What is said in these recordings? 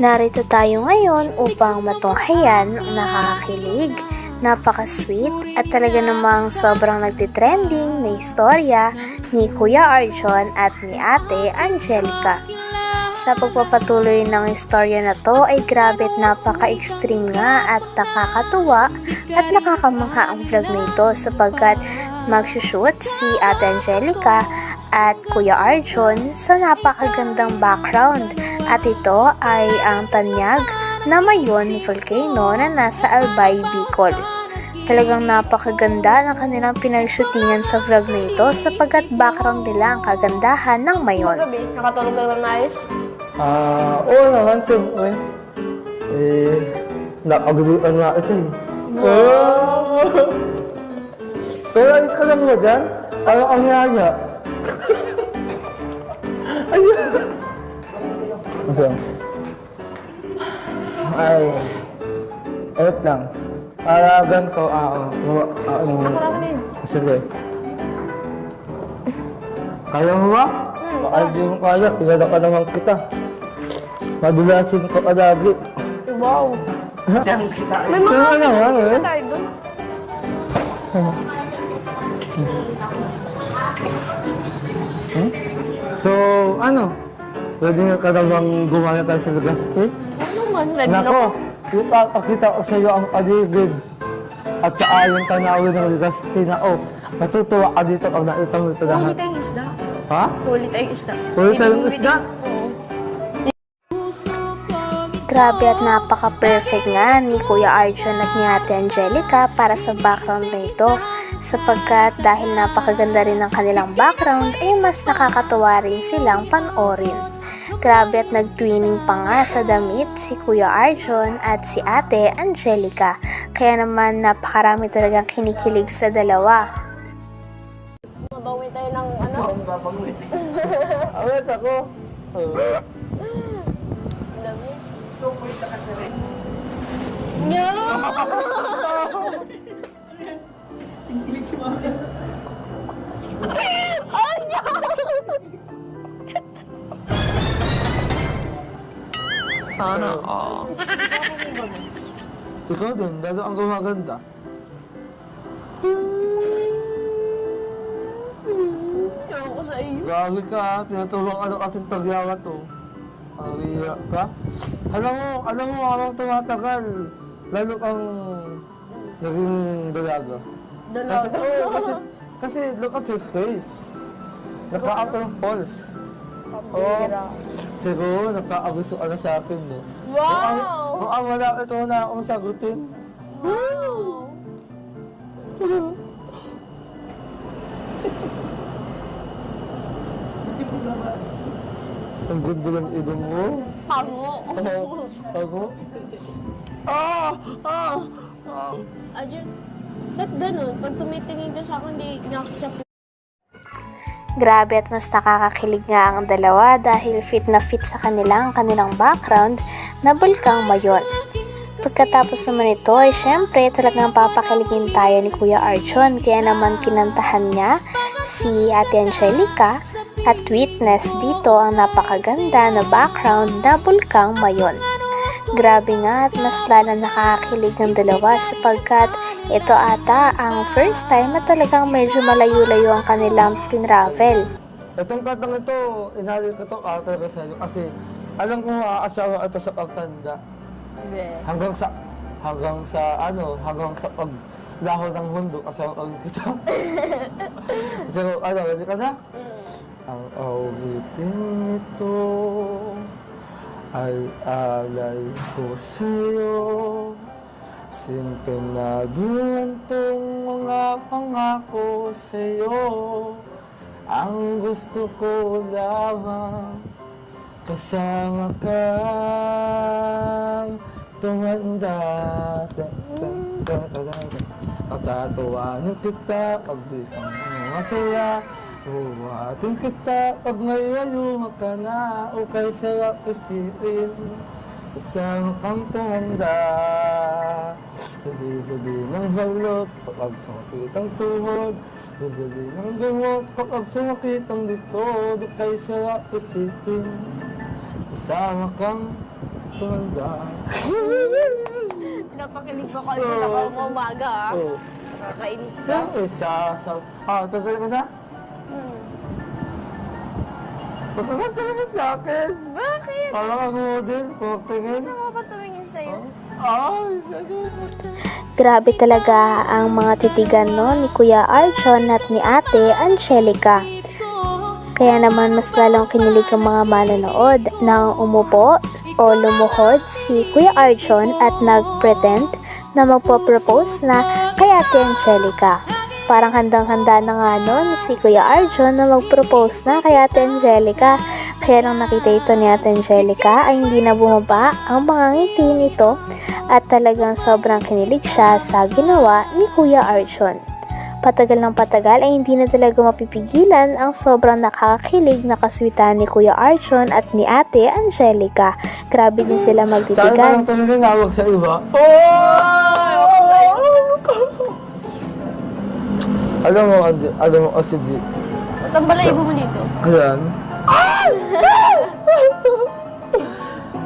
Narito tayo ngayon upang matunghayan ang nakakakilig, napaka-sweet at talaga namang sobrang nagtitrending na istorya ni Kuya Arjon at ni Ate Angelica. Sa pagpapatuloy ng istorya na to ay grabe at napaka-extreme nga at nakakatuwa at nakakamangha ang vlog na ito sapagkat magsushoot si Ate Angelica at Kuya Arjon sa napakagandang background at ito ay ang tanyag na Mayon Volcano na nasa Albay, Bicol. Talagang napakaganda ng kanilang pinag-shootingan sa vlog na ito sapagkat background nila ang kagandahan ng Mayon. Gabi, nakatulog ka naman maayos? Oo naman, siyempre. Nakagulutan nga ito eh. Pero ayos ka lang ba dyan? Parang ang yaya. Ayun. Ay. Ewan lang. Para ganito, sige. Kaya mo ba? Baka di mo kaya, pinala ka naman kita. Madulasin ka pa lagi. Wow. May mga Sino naman eh? tayo doon. So, ano? Pwede nga ka namang gumaya tayo sa Legazpi? Ano man, ready na Nako, ipapakita ko sa iyo ang paligid at sa ayong tanawin ng Legazpi na matutuwa ka dito pag nakita mo ito Huli lahat. tayong isda. Ha? Huli tayong isda. Huli tayong isda? Oo. Grabe at napaka-perfect nga ni Kuya Arjon at ni Ate Angelica para sa background na ito sapagkat dahil napakaganda rin ng kanilang background ay mas nakakatuwa rin silang panoorin. Grabe at nag-twinning pa nga sa damit si Kuya Arjon at si Ate Angelica kaya naman napakarami talagang kinikilig sa dalawa. Mabawi tayo ng ano? Awet ako. Alam mo? So, pwede ka kasi rin. No! Ay, no! Sana Ikaw din, lalo ang gumaganda. Ewan ko sa iyo. Grabe ka, tinutulong ano ating tagyawa to. Ariya ka? Alam mo, habang tumatagal, lalo kang naging dalaga. Dalaga. Kasi look at your face. Naka-apple pulse. Pambira. Siguro, naka-agusto ka na sa akin, no? Wow! Mukhang wala ito na akong sagutin. Wow! Ang ganda ng ilong mo. Pango. Ako? Ajun, ba't ganun? Pag tumitingin ka sa akin, di nakisa po. Grabe at mas nakakakilig nga ang dalawa dahil fit na fit sa kanilang background na Bulkang Mayon. Pagkatapos naman ito ay syempre talagang papakiligin tayo ni Kuya Arjon kaya naman kinantahan niya si Ate Angelica at witness dito ang napakaganda na background na Bulkang Mayon. Grabe nga at mas lalo nakakakilig ng dalawa sapagkat ito ata ang first time na talagang medyo malayo-layo ang kanilang tinravel. Itong katang ito, inalil ko ito talaga sa inyo kasi alam ko aasawa ito sa pagtanda. Hanggang sa paglaho ng mundo, asawa ulit kita. So, ready ka na? Ang awitin nito ay alay ko sa'yo. Sintonado itong mga pangako sa'yo. Ang gusto ko lamang kasama ka. Tumanda. Patatawanin kita pag di kang masaya. Buhatin kita pag may ayuma ka na. O kay sarap isipin. Isang kang tumanda. Gabi-gabi ng balot kapag sumakit ang tuhod. Gabi ng gamot kapag sumakit ang likod. O kay sarap isipin. Isama kang tumanda. Pinapakilig mo Arjun ako umaga ah. Oo. Nakakainis ka. Saan isa? Tagal ka na? Pagkakat talaga sa akin. Bakit? Parang ako din, kung tingin. Gusto mo ba tumingin sa'yo? Ay, sabi. Grabe talaga ang mga titigan no ni Kuya Arjun at ni Ate Angelica. Kaya naman mas lalong kinilig ang mga manonood nang umupo o lumuhod si Kuya Arjun at nag-pretend na magpo-propose na kay Ate Angelica. Parang handang-handa na nga nun si Kuya Arjun na mag-propose na kay Ate Angelica. Kaya nang nakita ito ni Ate Angelica ay hindi na bumaba ang mga ngiti nito at talagang sobrang kinilig siya sa ginawa ni Kuya Arjun. Patagal ng patagal ay hindi na talaga mapipigilan ang sobrang nakakakilig na kaswitan ni Kuya Arjun at ni Ate Angelica. Grabe din sila Saan ba magtitigan. lang talaga nawag sa iba? Alam mo kasi di. Ba't ang balayibo mo dito? Ayan.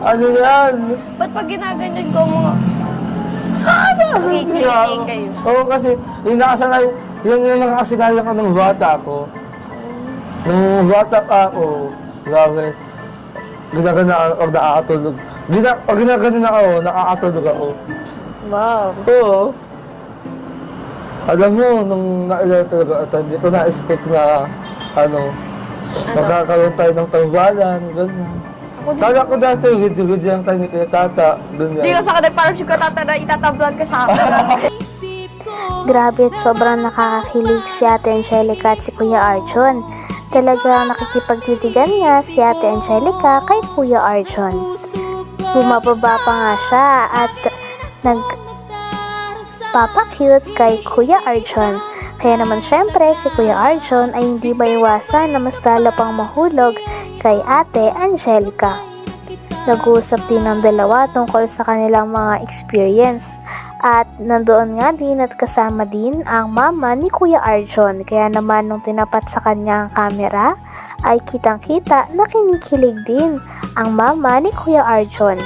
Ano yan? Ba't pag ginaganyan ko mga... Kikiliki kayo. Oo, kasi yung nakasanay, yung nakakasinaya ko ng bata ko. Nung bata ako, grabe, ginagana ako, nakakatulog. Pag ginagana ako, nakakatulog ako. Wow. Oo. Alam mo, nung nailan talaga at hindi ko na-expect na, magkakaroon tayo ng tambalan, ganyan. Kala ko dati, video-video lang tayo ni Kuya Tata, ganyan. Hindi ka sa akin, parang si Katata na itatablan ka sa akin. Grabe at sobrang nakakakilig si Ate Angelica at si Kuya Arjun. Talagang nakikipagtitigan nga si Ate Angelica kay Kuya Arjun. Bumababa pa nga siya at nagpapacute kay Kuya Arjun. Kaya naman syempre si Kuya Arjun ay hindi maiwasan na mas lalo pang mahulog kay Ate Angelica. Nag-uusap din ng dalawa tungkol sa kanilang mga experience. At nandoon nga din at kasama din ang mama ni Kuya Arjun. Kaya naman nung tinapat sa kanya ang camera, ay kitang-kita na kinikilig din ang mama ni Kuya Arjun.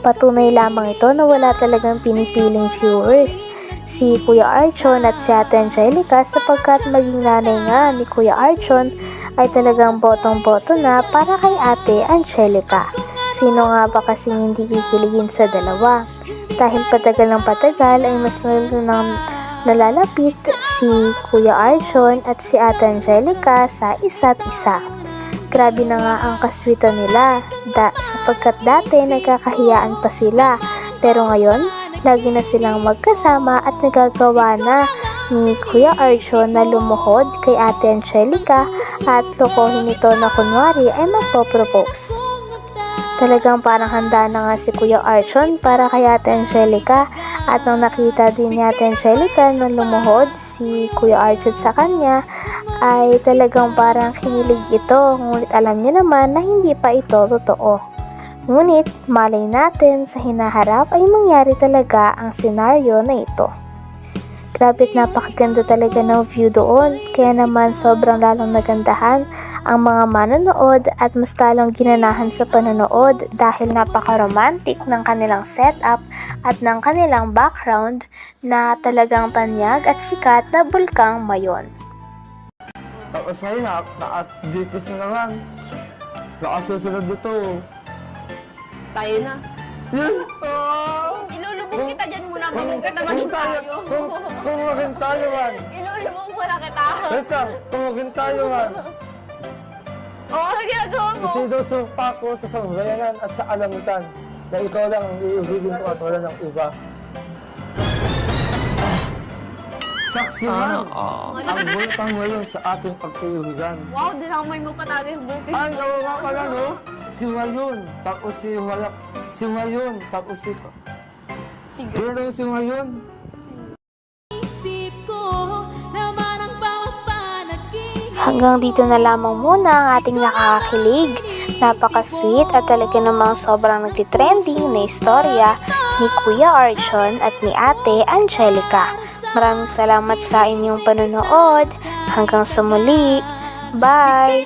Patunay lamang ito na wala talagang pinipiling viewers si Kuya Arjun at si Ate Angelica sapagkat maging nanay nga ni Kuya Arjun ay talagang botong-boto na para kay Ate Angelica. Sino nga ba kasing hindi kikiligin sa dalawa? Dahil patagal ng patagal ay mas nang nalalapit si Kuya Arjun at si Ate Angelica sa isa't isa. Grabe na nga ang kaswitan nila sapagkat dati nagkakahiyaan pa sila pero ngayon lagi na silang magkasama at nagagawa na ni Kuya Arjun na lumuhod kay Ate Angelica at lokohin ito na kunwari ay magpo-propose. Talagang parang handa na nga si Kuya Arjun para kay Ate Angelica at nang nakita din ni Ate Angelica na lumuhod si Kuya Arjun sa kanya ay talagang parang kinilig ito ngunit alam niya naman na hindi pa ito totoo. Ngunit malay natin sa hinaharap ay mangyari talaga ang senaryo na ito. Grabe't napakaganda talaga ng view doon kaya naman sobrang lalong nagandahan ang mga manonood at mas lalong ginanahan sa panonood dahil napaka-romantic ng kanilang setup at ng kanilang background na talagang tanyag at sikat na bulkang Mayon. Tapos ngayon, dito na naman. Nakasusunod dito. Tayo na. Yun! Ilulubog kita dyan muna. Magugkat naman tayo. Tumugin tayo man! Ilulubog muna kita. Teka, tumugin tayo man! Oo, ano ginagawa mo? Sinusumpa ko sa sambayanan at sa alamitan na ikaw lang ang iibigin ko at wala ng iba. Saksi man ang bulkang ngayon sa ating pagkaibigan. Wow, dinamay mo pa talaga yung bulkan. Ay, oo nga pala, no? Si Mayon, tapos si Walak. Si Mayon, tapos si... Sige. Pero si Mayon. Hanggang dito na lamang muna ang ating nakakakilig, napaka-sweet at talaga namang sobrang nagtitrending na istorya ni Kuya Arjun at ni Ate Angelica. Maraming salamat sa inyong panonood. Hanggang sa muli. Bye!